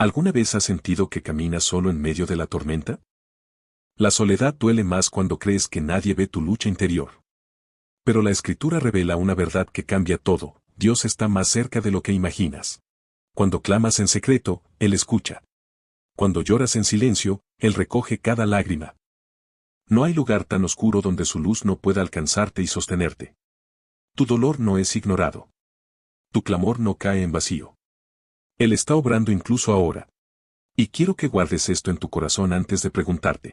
¿Alguna vez has sentido que caminas solo en medio de la tormenta? La soledad duele más cuando crees que nadie ve tu lucha interior. Pero la Escritura revela una verdad que cambia todo: Dios está más cerca de lo que imaginas. Cuando clamas en secreto, Él escucha. Cuando lloras en silencio, Él recoge cada lágrima. No hay lugar tan oscuro donde su luz no pueda alcanzarte y sostenerte. Tu dolor no es ignorado. Tu clamor no cae en vacío. Él está obrando incluso ahora. Y quiero que guardes esto en tu corazón antes de preguntarte: